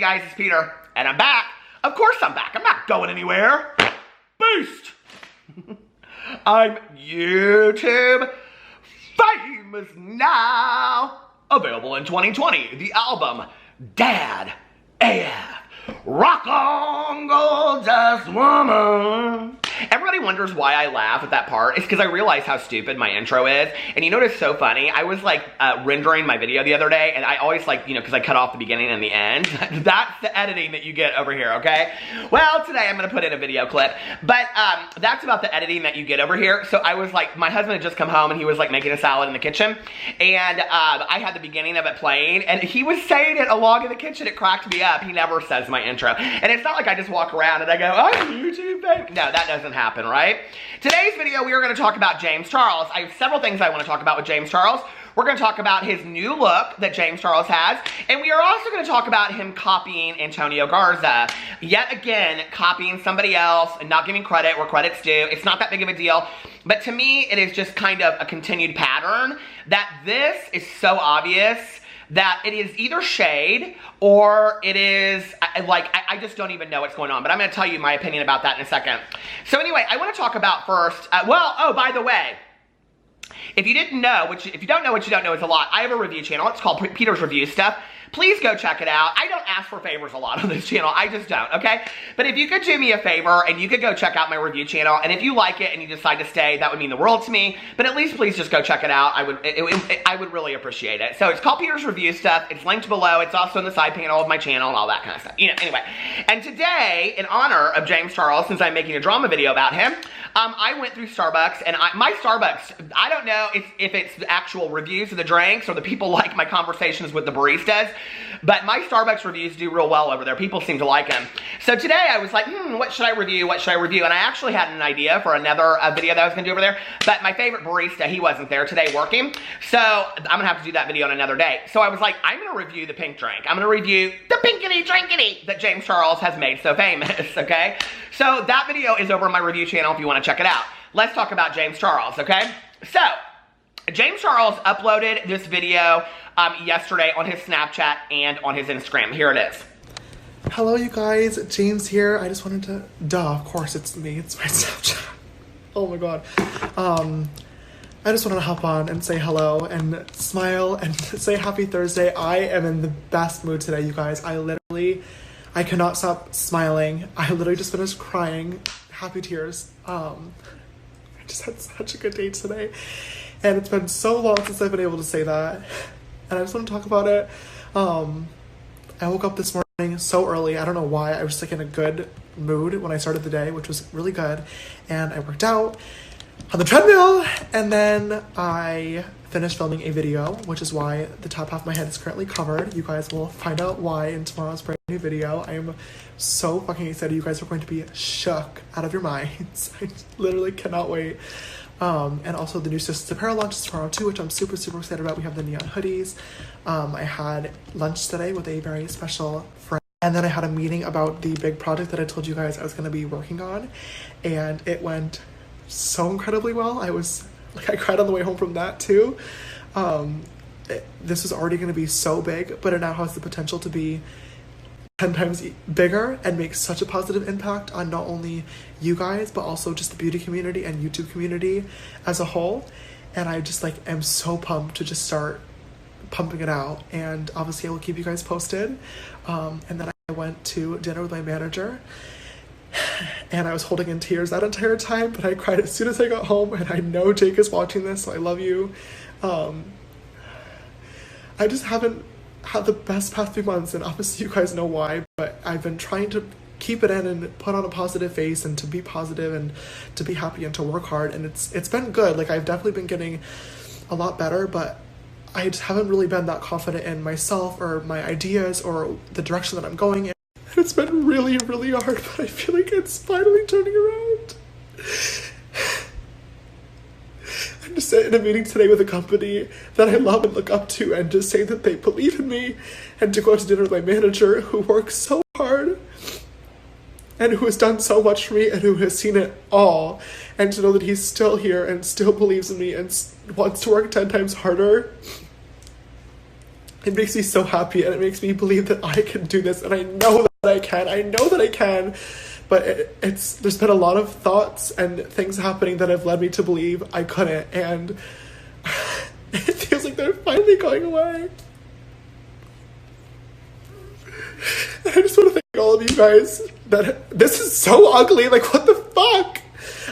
guys, it's Peter, and I'm back. Of course I'm back. I'm not going anywhere. Boost! I'm YouTube famous now. Available in 2020. The album, Dad AF. Rock on, gorgeous woman. Everybody wonders why I laugh at that part. It's because I realize how stupid my intro is. And you know what's so funny? I was like rendering my video the other day, and I always like, you know, because I cut off the beginning and the end. That's the editing that you get over here, okay? Well, today I'm going to put in a video clip. But that's about the editing that you get over here. So I was like, my husband had just come home, and he was like making a salad in the kitchen. And I had the beginning of it playing, and he was saying it along in the kitchen. It cracked me up. He never says my intro. And it's not like I just walk around and I go, I'm YouTube famous. No, that doesn't happen, right? Today's video, we are going to talk about James Charles. I have several things I want to talk about with James Charles. We're going to talk about his new look that James Charles has. And we are also going to talk about him copying Antonio Garza. Yet again, copying somebody else and not giving credit where credit's due. It's not that big of a deal. But to me, it is just kind of a continued pattern that this is so obvious that it is either shade or it is, like, I just don't even know what's going on. But I'm going to tell you my opinion about that in a second. So anyway, I want to talk about first, oh, by the way, if you didn't know, if you don't know what you don't know is a lot, I have a review channel. It's called Peter's Review Stuff. Please go check it out. I don't ask for favors a lot on this channel. I just don't, okay? But if you could do me a favor and you could go check out my review channel, and if you like it and you decide to stay, that would mean the world to me. But at least please just go check it out. I would really appreciate it. So it's called Peter's Review Stuff. It's linked below. It's also in the side panel of my channel and all that kind of stuff. You know, anyway. And today, in honor of James Charles, since I'm making a drama video about him, I went through Starbucks, and my Starbucks, I don't know if it's the actual reviews of the drinks or the people like my conversations with the baristas, but my Starbucks reviews do real well over there. People seem to like them. So today I was like, what should I review? What should I review? And I actually had an idea for another video that I was going to do over there, but my favorite barista, he wasn't there today working, so I'm going to have to do that video on another day. So I was like, I'm going to review the pink drink. I'm going to review the pinkity drinkity that James Charles has made so famous, okay? So that video is over on my review channel if you want to check it out. Let's talk about James Charles, okay? So, James Charles uploaded this video yesterday on his Snapchat and on his Instagram. Here it is. Hello, you guys. James here. I just wanted to... of course it's me. It's my Snapchat. Oh my god. I just wanted to hop on and say hello and smile and say happy Thursday. I am in the best mood today, you guys. I cannot stop smiling. I literally just finished crying. Happy tears. I just had such a good day today. And it's been so long since I've been able to say that. And I just want to talk about it. I woke up this morning so early. I don't know why. I was just like in a good mood when I started the day, which was really good. And I worked out on the treadmill. And then I finished filming a video, which is why the top half of my head is currently covered. You guys will find out why in tomorrow's brand new video. I am so fucking excited. You guys are going to be shook out of your minds. I literally cannot wait. And also the new Sisters Apparel launch is tomorrow too, which I'm super, super excited about. We have the neon hoodies. I had lunch today with a very special friend. And then I had a meeting about the big project that I told you guys I was going to be working on. And it went so incredibly well. I cried on the way home from that too. This was already going to be so big, but it now has the potential to be 10 times bigger and make such a positive impact on not only you guys, but also just the beauty community and YouTube community as a whole. And I just like am so pumped to just start pumping it out. And obviously I will keep you guys posted. And then I went to dinner with my manager and I was holding in tears that entire time, but I cried as soon as I got home. And I know Jake is watching this, so I love you. I just haven't had the best past few months, and obviously you guys know why, but I've been trying to keep it in and put on a positive face and to be positive and to be happy and to work hard, and it's been good. Like, I've definitely been getting a lot better, but I just haven't really been that confident in myself or my ideas or the direction that I'm going in. It's been really, really hard, but I feel like it's finally turning around. I'm just in a meeting today with a company that I love and look up to, and just say that they believe in me, and to go out to dinner with my manager who works so hard and who has done so much for me and who has seen it all, and to know that he's still here and still believes in me and wants to work 10 times harder. It makes me so happy, and it makes me believe that I can do this, and I know that I can. I know that I can. But there's been a lot of thoughts and things happening that have led me to believe I couldn't, and it feels like they're finally going away. I just want to thank all of you guys that this is so ugly. Like, what the fuck?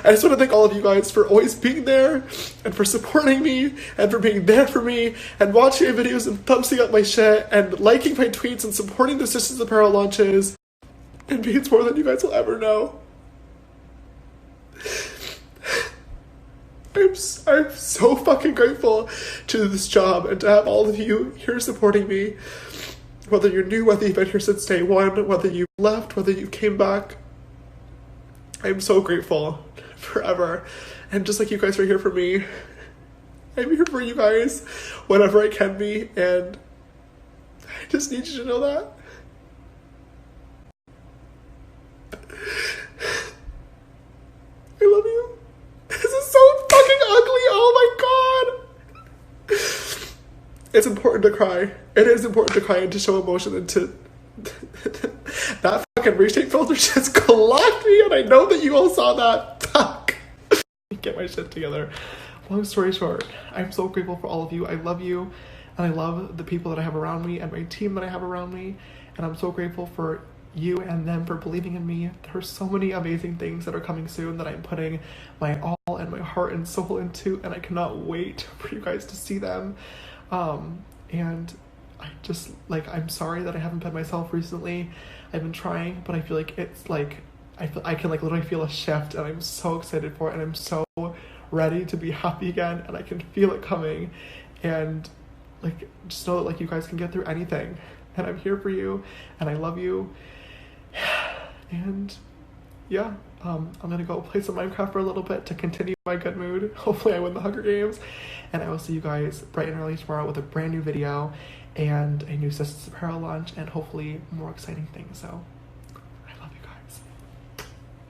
I just want to thank all of you guys for always being there and for supporting me and for being there for me and watching my videos and thumbsing up my shit and liking my tweets and supporting the Sisters Apparel launches. It means more than you guys will ever know. I'm so fucking grateful to this job and to have all of you here supporting me. Whether you're new, whether you've been here since day one, whether you left, whether you came back. I'm so grateful forever. And just like you guys are here for me, I'm here for you guys whenever I can be. And I just need you to know that. I love you. This is so fucking ugly. Oh my god. It's important to cry. It is important to cry and to show emotion and to... That fucking reshape filter just clocked me, and I know that you all saw that. Fuck. Get my shit together. Long story short, I'm so grateful for all of you. I love you, and I love the people that I have around me and my team that I have around me, and I'm so grateful for you and them for believing in me. There's so many amazing things that are coming soon that I'm putting my all and my heart and soul into, and I cannot wait for you guys to see them. And I just, like, I'm sorry that I haven't been myself recently. I've been trying, but I feel like it's like, I can like literally feel a shift, and I'm so excited for it, and I'm so ready to be happy again, and I can feel it coming. And like, just know that like you guys can get through anything, and I'm here for you, and I love you. And yeah, I'm gonna go play some Minecraft for a little bit to continue my good mood. Hopefully I win the Hunger Games, and I will see you guys bright and early tomorrow with a brand new video and a new Sisters Apparel launch, and hopefully more exciting things. So I love you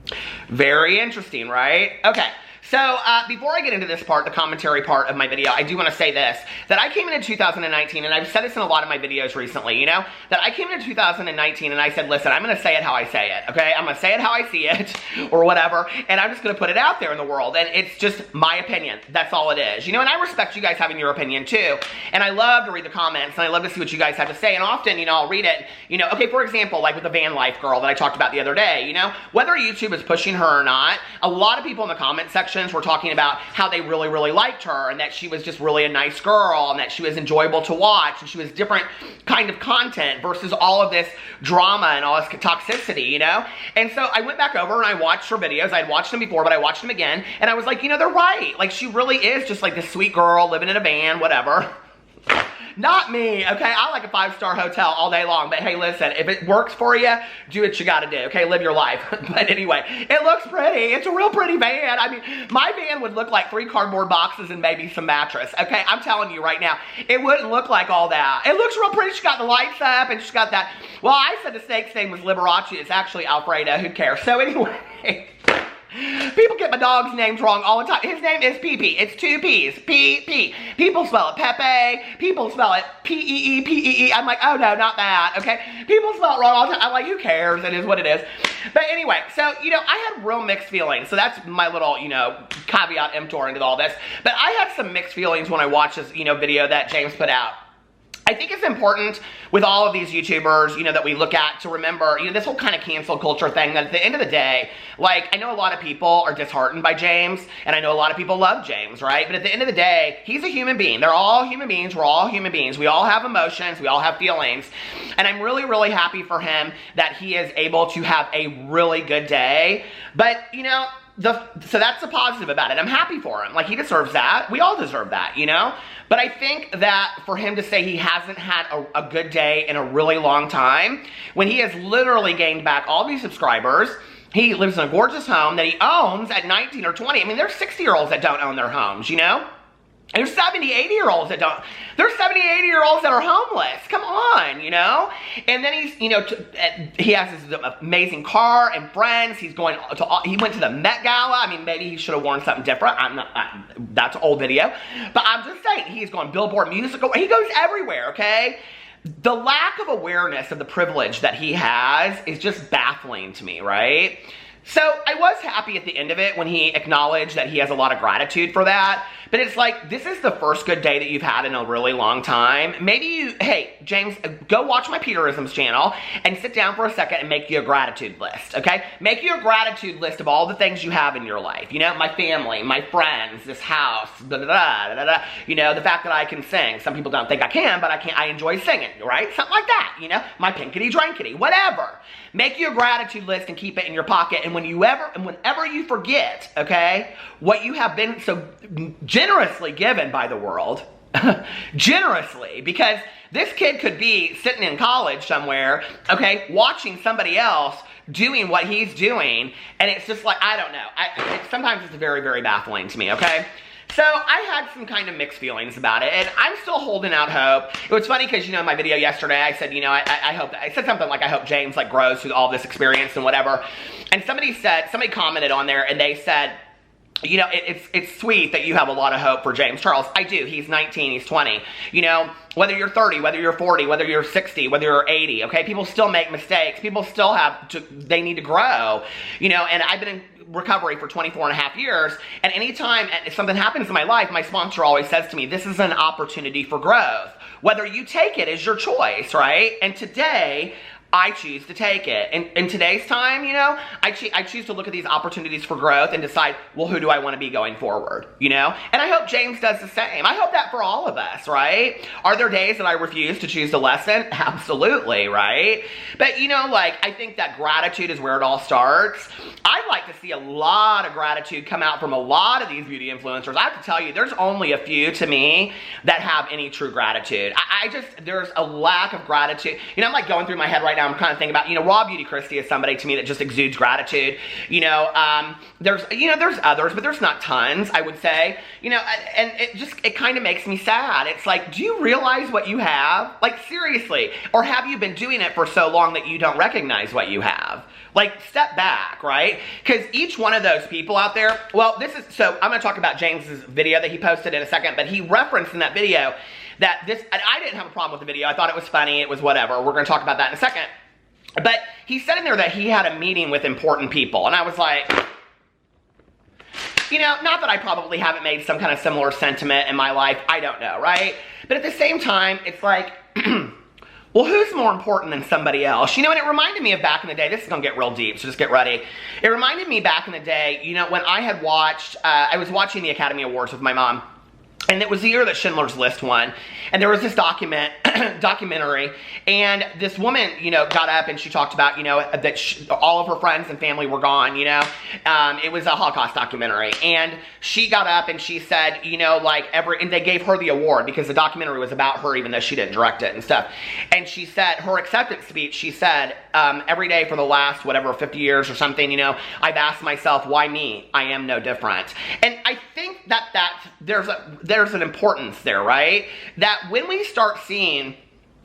guys. Very interesting, right? Okay. So before I get into this part, the commentary part of my video, I do want to say this, that I came into 2019, and I've said this in a lot of my videos recently, you know, that I came into 2019 and I said, listen, I'm going to say it how I say it, okay? I'm going to say it how I see it, or whatever, and I'm just going to put it out there in the world, and it's just my opinion. That's all it is, you know, and I respect you guys having your opinion too, and I love to read the comments, and I love to see what you guys have to say, and often, you know, I'll read it, you know, okay, for example, like with the van life girl that I talked about the other day, you know, whether YouTube is pushing her or not, a lot of people in the comment section were talking about how they really, really liked her, and that she was just really a nice girl, and that she was enjoyable to watch, and she was different kind of content versus all of this drama and all this toxicity, you know? And so I went back over and I watched her videos. I'd watched them before, but I watched them again, and I was like, you know, they're right. Like, she really is just like this sweet girl living in a van, whatever. Not me, okay? I like a 5-star hotel all day long, but hey, listen, if it works for you, do what you gotta do, okay? Live your life. But anyway, it looks pretty. It's a real pretty van. I mean, my van would look like 3 cardboard boxes and maybe some mattress, okay? I'm telling you right now, it wouldn't look like all that. It looks real pretty. She's got the lights up, and she's got that. Well, I said the steak's name was Liberace. It's actually Alfredo. Who cares? So anyway... People get my dog's names wrong all the time. His name is Pee-Pee. It's 2 P's. P-P. People spell it Pepe. People spell it P-E-E-P-E-E. I'm like, oh no, not that, okay? People spell it wrong all the time. I'm like, who cares? It is what it is. But anyway, so, you know, I had real mixed feelings. So that's my little, you know, caveat emptor into all this. But I had some mixed feelings when I watched this, you know, video that James put out. I think it's important with all of these YouTubers, you know, that we look at to remember, you know, this whole kind of cancel culture thing, that at the end of the day, like, I know a lot of people are disheartened by James, and I know a lot of people love James, right? But at the end of the day, he's a human being. They're all human beings. We're all human beings. We all have emotions. We all have feelings. And I'm really, really happy for him that he is able to have a really good day. But, you know, so that's the positive about it. I'm happy for him. Like, he deserves that. We all deserve that, you know? But I think that for him to say he hasn't had a good day in a really long time, when he has literally gained back all these subscribers, he lives in a gorgeous home that he owns at 19 or 20. I mean, there's 60-year-olds that don't own their homes, you know? There's 70, 80-year-olds that don't. There's 70, 80-year-olds that are homeless. Come on, you know? And then he's, you know, he has his amazing car and friends. He's going to, he went to the Met Gala. I mean, maybe he should have worn something different. That's an old video. But I'm just saying, he's going Billboard musical. He goes everywhere, okay? The lack of awareness of the privilege that he has is just baffling to me, right? So I was happy at the end of it when he acknowledged that he has a lot of gratitude for that. But it's like, this is the first good day that you've had in a really long time. Maybe you, hey, James, go watch my Peterisms channel and sit down for a second and make you a gratitude list, okay? Make you a gratitude list of all the things you have in your life. You know, my family, my friends, this house, da da da da da. You know, the fact that I can sing. Some people don't think I can, but I enjoy singing, right? Something like that, you know? My pinkity drankity, whatever. Make you a gratitude list and keep it in your pocket. And whenever you forget, okay, what you have been so generously given by the world, generously, because this kid could be sitting in college somewhere, okay, watching somebody else doing what he's doing, and it's just like, I don't know. Sometimes it's very, very baffling to me, okay? So I had some kind of mixed feelings about it, and I'm still holding out hope. It was funny because, you know, in my video yesterday, I said, you know, I said something like, I hope James, like, grows through all this experience and whatever. And somebody commented on there, and they said, you know, it's sweet that you have a lot of hope for James Charles. I do. He's 19, he's 20. You know, whether you're 30, whether you're 40, whether you're 60, whether you're 80, okay? People still make mistakes. People still they need to grow, you know, and I've been in recovery for 24 and a half years, and anytime something happens in my life, my sponsor always says to me, this is an opportunity for growth. Whether you take it is your choice, right? And today, I choose to take it. In today's time, you know, I choose to look at these opportunities for growth and decide, well, who do I want to be going forward, you know? And I hope James does the same. I hope that for all of us, right? Are there days that I refuse to choose the lesson? Absolutely, right? But, you know, like, I think that gratitude is where it all starts. I'd like to see a lot of gratitude come out from a lot of these beauty influencers. I have to tell you, there's only a few to me that have any true gratitude. There's a lack of gratitude. You know, I'm like going through my head right now. I'm kind of thinking about, you know, Raw Beauty Christie is somebody to me that just exudes gratitude. You know, there's others, but there's not tons, I would say. You know, and it kind of makes me sad. It's like, do you realize what you have? Like, seriously. Or have you been doing it for so long that you don't recognize what you have? Like, step back, right? Because each one of those people out there, well, so I'm going to talk about James's video that he posted in a second, but he referenced in that video that I didn't have a problem with the video. I thought it was funny. It was whatever. We're going to talk about that in a second. But he said in there that he had a meeting with important people. And I was like, you know, not that I probably haven't made some kind of similar sentiment in my life. I don't know, right? But at the same time, it's like, well, who's more important than somebody else? You know, and it reminded me of back in the day. This is going to get real deep, so just get ready. It reminded me back in the day, you know, when I had watched, I was watching the Academy Awards with my mom. And it was the year that Schindler's List won. And there was this documentary, and this woman, you know, got up and she talked about, you know, that all of her friends and family were gone, you know. It was a Holocaust documentary. And she got up and she said, you know, like, and they gave her the award because the documentary was about her, even though she didn't direct it and stuff. And she said, her acceptance speech, she said, every day for the last, whatever, 50 years or something, you know, I've asked myself, why me? I am no different. And I think that there's an importance there, right? That when we start seeing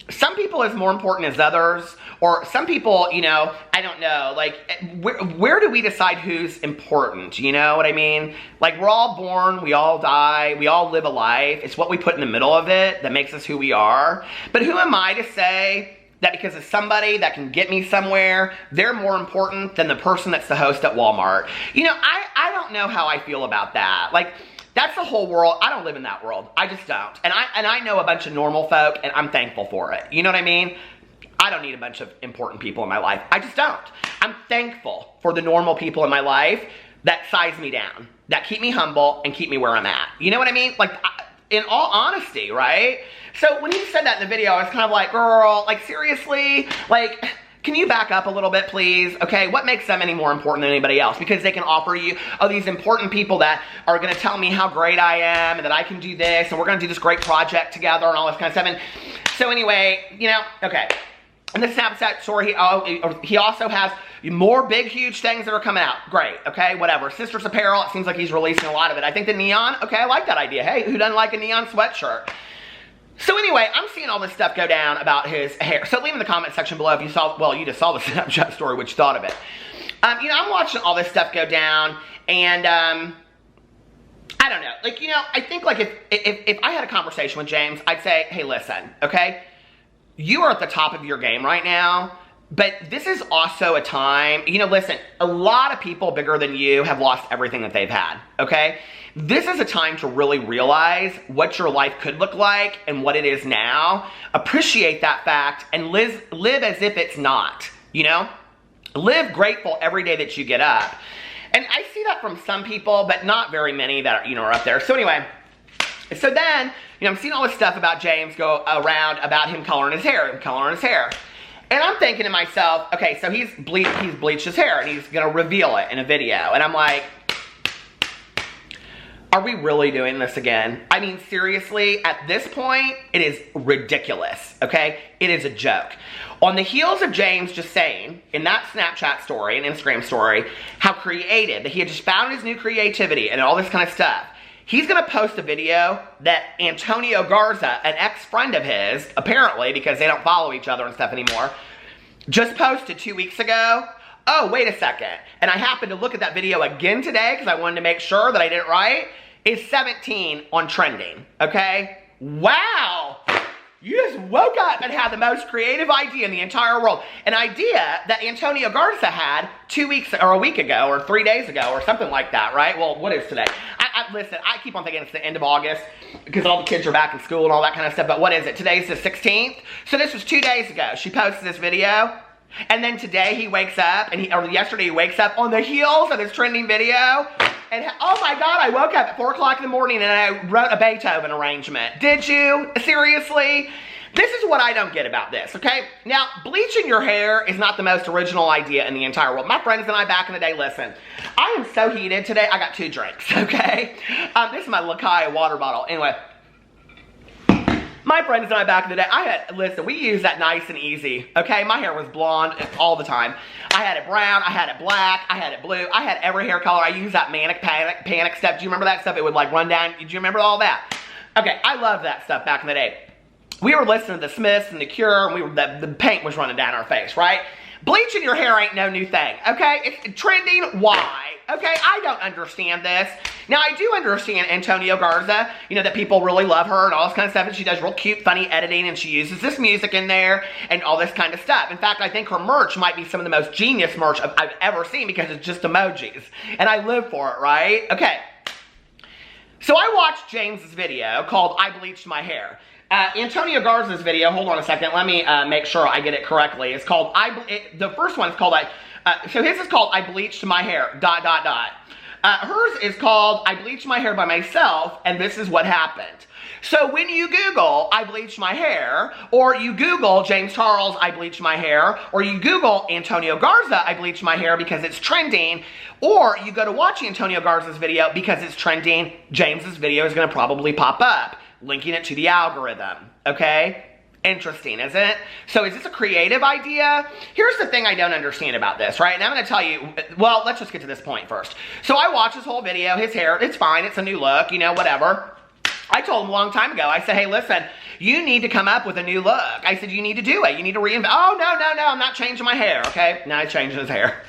some people as more important as others, or some people, you know, I don't know, like, where do we decide who's important? You know what I mean? Like, we're all born, we all die, we all live a life. It's what we put in the middle of it that makes us who we are. But who am I to say that because of somebody that can get me somewhere, they're more important than the person that's the host at Walmart? You know, I don't know how I feel about that. Like, that's the whole world. I don't live in that world. I just don't. And I know a bunch of normal folk, and I'm thankful for it. You know what I mean? I don't need a bunch of important people in my life. I just don't. I'm thankful for the normal people in my life that size me down, that keep me humble and keep me where I'm at. You know what I mean? Like, in all honesty, right? So when he said that in the video, I was kind of like, girl, like, seriously? Like, can you back up a little bit, please? Okay, what makes them any more important than anybody else? Because they can offer you, oh, these important people that are going to tell me how great I am and that I can do this and we're going to do this great project together and all this kind of stuff. And so anyway, you know, okay. in the Snapchat story, he also has more big, huge things that are coming out. Great, okay, whatever. Sisters Apparel, it seems like he's releasing a lot of it. I think the neon, okay, I like that idea. Hey, who doesn't like a neon sweatshirt? So anyway, I'm seeing all this stuff go down about his hair. So leave in the comment section below if you saw, well, you just saw the Snapchat story, what you thought of it. You know, I'm watching all this stuff go down, and I don't know. Like, you know, I think like if I had a conversation with James, I'd say, hey, listen, okay? You are at the top of your game right now, but this is also a time, you know, listen, a lot of people bigger than you have lost everything that they've had, okay? This is a time to really realize what your life could look like and what it is now. Appreciate that fact and live as if it's not, you know? Live grateful every day that you get up. And I see that from some people, but not very many that, you know, are up there. So anyway, so then, you know, I'm seeing all this stuff about James go around about him coloring his hair, And I'm thinking to myself, okay, so he's bleached his hair and he's gonna reveal it in a video. And I'm like, are we really doing this again? I mean, seriously, at this point, it is ridiculous, okay? It is a joke. On the heels of James just saying, in that Snapchat story and Instagram story, how creative, that he had just found his new creativity and all this kind of stuff, he's gonna post a video that Antonio Garza, an ex-friend of his, apparently, because they don't follow each other and stuff anymore, just posted 2 weeks ago. Oh, wait a second. And I happened to look at that video again today because I wanted to make sure that I did it right. Is 17 on trending, okay? Wow! You just woke up and had the most creative idea in the entire world. An idea that Antonio Garza had 2 weeks or a week ago or 3 days ago or something like that, right? Well, what is today? Listen, I keep on thinking it's the end of August because all the kids are back in school and all that kind of stuff, but what is it? Today's the 16th? So this was 2 days ago. She posted this video. And then today he wakes up, or yesterday he wakes up on the heels of this trending video. And oh my God, I woke up at 4 o'clock in the morning and I wrote a Beethoven arrangement. Did you? Seriously? This is what I don't get about this, okay? Now, bleaching your hair is not the most original idea in the entire world. My friends and I back in the day, listen, I am so heated today, I got 2 drinks, okay? This is my Lakai water bottle. Anyway. My friends and I back in the day, listen, we used that nice and easy, okay? My hair was blonde all the time. I had it brown, I had it black, I had it blue, I had every hair color. I used that manic panic stuff. Do you remember that stuff? It would like run down. Do you remember all that? Okay, I loved that stuff back in the day. We were listening to the Smiths and the Cure, and the paint was running down our face, right? Bleaching your hair ain't no new thing, okay? It's trending, why? Okay, I don't understand this. Now, I do understand Antonio Garza, you know, that people really love her and all this kind of stuff, and she does real cute, funny editing, and she uses this music in there and all this kind of stuff. In fact, I think her merch might be some of the most genius merch I've ever seen because it's just emojis, and I live for it, right? Okay, so I watched James's video called I Bleached My Hair. Antonio Garza's video, hold on a second, let me make sure I get it correctly. It's called, the first one is called, so his is called I Bleached My Hair, ... Hers is called I Bleached My Hair by Myself, and this is what happened. So when you Google I Bleached My Hair, or you Google James Charles I Bleached My Hair, or you Google Antonio Garza I Bleached My Hair because it's trending, or you go to watch Antonio Garza's video because it's trending, James's video is going to probably pop up, linking it to the algorithm, okay? Interesting, isn't it? So is this a creative idea? Here's the thing I don't understand about this, right? And I'm going to tell you, well, let's just get to this point first. So I watched this whole video, his hair, it's fine, it's a new look, you know, whatever. I told him a long time ago, I said, hey, listen, you need to come up with a new look. I said, you need to do it. You need to reinvent. Oh, no, I'm not changing my hair, okay? Now he's changing his hair.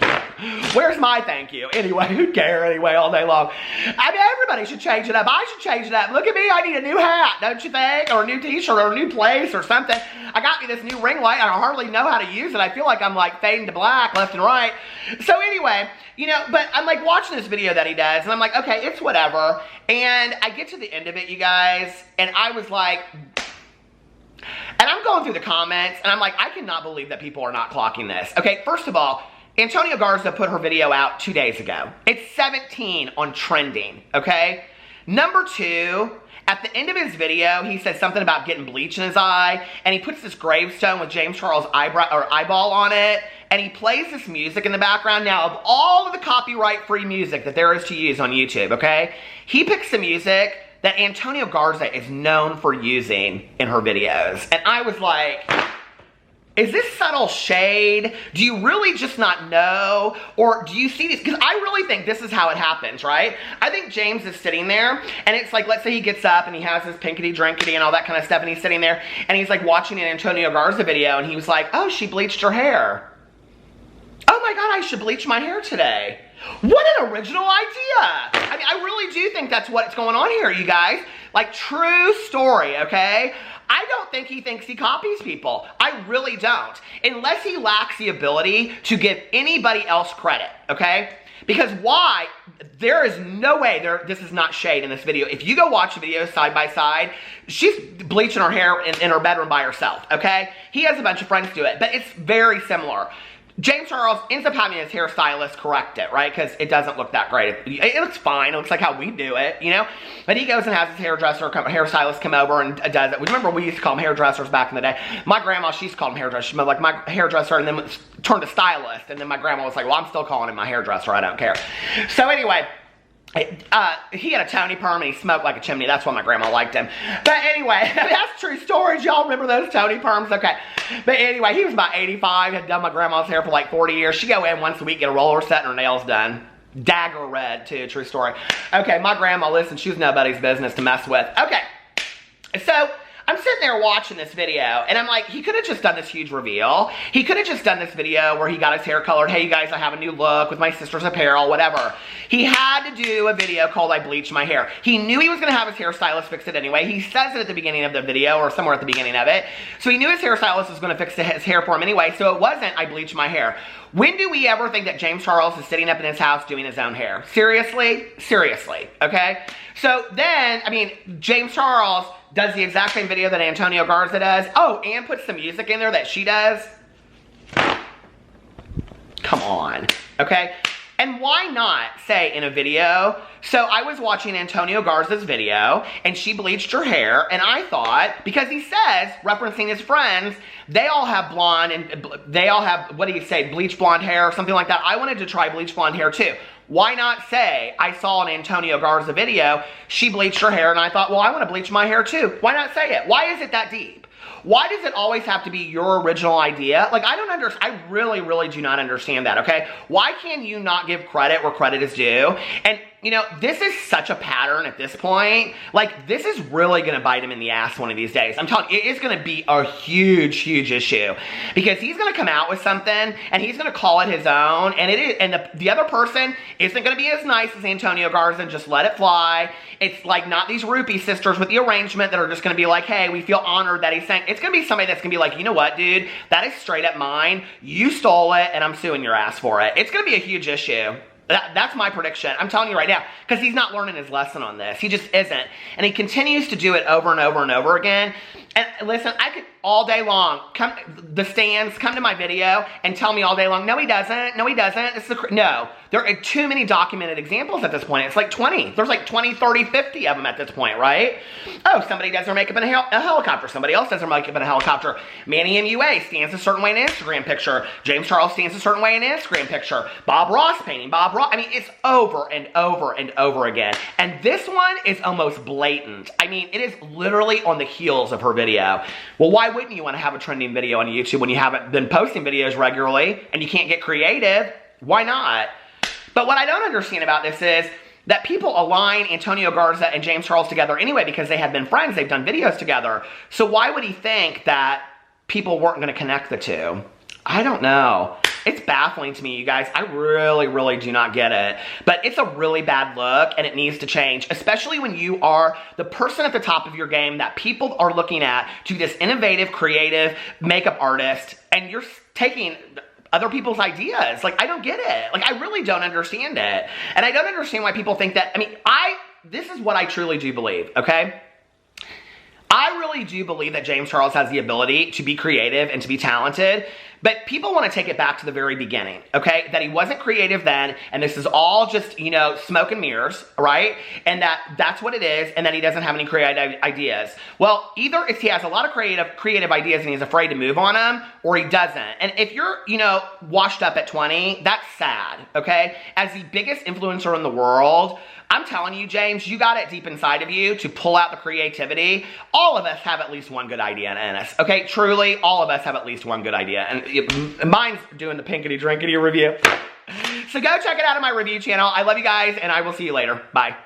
Where's my thank you? Anyway, who cares anyway all day long? I mean, everybody should change it up. I should change it up. Look at me, I need a new hat, don't you think? Or a new t-shirt or a new place or something. I got me this new ring light. I hardly know how to use it. I feel like I'm like fading to black left and right. So anyway, you know, but I'm like watching this video that he does and I'm like, okay, it's whatever. And I get to the end of it, you guys, and I was like, and I'm going through the comments and I'm like, I cannot believe that people are not clocking this. Okay, first of all, Antonio Garza put her video out 2 days ago. It's 17 on trending, okay? Number 2, at the end of his video, he says something about getting bleach in his eye, and he puts this gravestone with James Charles' eyeball on it, and he plays this music in the background. Now, of all of the copyright-free music that there is to use on YouTube, okay, he picks the music that Antonio Garza is known for using in her videos. And I was like, Is this subtle shade? Do you really just not know? Or do you see these? Because I really think this is how it happens, right? I think James is sitting there, and it's like, let's say he gets up and he has his pinkety-drinkety and all that kind of stuff, and he's sitting there, and he's like watching an Antonio Garza video, and he was like, oh, she bleached her hair. Oh my God, I should bleach my hair today. What an original idea. I mean, I really do think that's what's going on here, you guys. Like, true story, okay? I don't think he thinks he copies people. I really don't. Unless he lacks the ability to give anybody else credit, okay? Because why? There is no way, this is not shade in this video. If you go watch the video side by side, she's bleaching her hair in her bedroom by herself, okay? He has a bunch of friends do it, but it's very similar. James Charles ends up having his hairstylist correct it, right? Because it doesn't look that great. It looks fine. It looks like how we do it, you know? But he goes and has his hairstylist come over and does it. Remember, we used to call them hairdressers back in the day. My grandma, she used to call them hairdressers. She was like, my hairdresser, and then turned to stylist. And then my grandma was like, well, I'm still calling him my hairdresser. I don't care. So anyway, he had a Tony perm and he smoked like a chimney. That's why my grandma liked him. But anyway, that's true stories. Y'all remember those Tony perms? Okay. But anyway, he was about 85, had done my grandma's hair for like 40 years. She'd go in once a week, get a roller set and her nails done. Dagger red too, true story. Okay, my grandma, listen, she was nobody's business to mess with. Okay, so I'm sitting there watching this video, and I'm like, he could have just done this huge reveal. He could have just done this video where he got his hair colored. Hey, you guys, I have a new look with my sister's apparel, whatever. He had to do a video called I Bleached My Hair. He knew he was going to have his hairstylist fix it anyway. He says it at the beginning of the video, or somewhere at the beginning of it. So he knew his hairstylist was going to fix his hair for him anyway, so it wasn't I bleached my hair. When do we ever think that James Charles is sitting up in his house doing his own hair? Seriously? Seriously, okay? So then, I mean, James Charles does the exact same video that Antonio Garza does. Oh, and puts some music in there that she does. Come on, okay? And why not say in a video, so I was watching Antonio Garza's video, and she bleached her hair, and I thought, because he says, referencing his friends, they all have blonde, and they all have, what do you say, bleach blonde hair, or something like that. I wanted to try bleach blonde hair too. Why not say, I saw an Antonio Garza video, she bleached her hair, and I thought, well, I want to bleach my hair too. Why not say it? Why is it that deep? Why does it always have to be your original idea? Like, I don't understand. I really, really do not understand that, okay? Why can you not give credit where credit is due? And, you know, this is such a pattern at this point. Like, this is really going to bite him in the ass one of these days. I'm telling you, it is going to be a huge, huge issue. Because he's going to come out with something, and he's going to call it his own, and it is, and the other person isn't going to be as nice as Antonio Garza, and just let it fly. It's like not these Rupee sisters with the arrangement that are just going to be like, hey, we feel honored that he's saying. It's going to be somebody that's going to be like, you know what, dude? That is straight up mine. You stole it, and I'm suing your ass for it. It's going to be a huge issue. That's my prediction. I'm telling you right now, because he's not learning his lesson on this. He just isn't. And he continues to do it over and over and over again. And listen, I could all day long, come to my video and tell me all day long, no he doesn't, no he doesn't, no. There are too many documented examples at this point. It's like 20. There's like 20, 30, 50 of them at this point, right? Oh, somebody does their makeup in a helicopter. Somebody else does their makeup in a helicopter. Manny MUA stands a certain way in an Instagram picture. James Charles stands a certain way in an Instagram picture. Bob Ross painting, Bob Ross. I mean, it's over and over and over again. And this one is almost blatant. I mean, it is literally on the heels of her video. Well, why wouldn't you want to have a trending video on YouTube when you haven't been posting videos regularly and you can't get creative? Why not? But what I don't understand about this is that people align Antonio Garza and James Charles together anyway because they have been friends. They've done videos together. So why would he think that people weren't going to connect the two? I don't know. It's baffling to me, you guys. I really, really do not get it. But it's a really bad look, and it needs to change, especially when you are the person at the top of your game that people are looking at to this innovative, creative makeup artist, and you're taking other people's ideas. Like, I don't get it. Like, I really don't understand it. And I don't understand why people think that. I mean, this is what I truly do believe, okay? I really do believe that James Charles has the ability to be creative and to be talented, But people want to take it back to the very beginning, okay? That he wasn't creative then, and this is all just, you know, smoke and mirrors, right? And that's what it is, and that he doesn't have any creative ideas. Well, either if he has a lot of creative ideas and he's afraid to move on them, or he doesn't. And if you're, you know, washed up at 20, that's sad, okay? As the biggest influencer in the world, I'm telling you, James, you got it deep inside of you to pull out the creativity. All of us have at least one good idea in us, okay? Truly, all of us have at least one good idea. And mine's doing the pinkety drinkety review. So go check it out on my review channel. I love you guys, and I will see you later. Bye.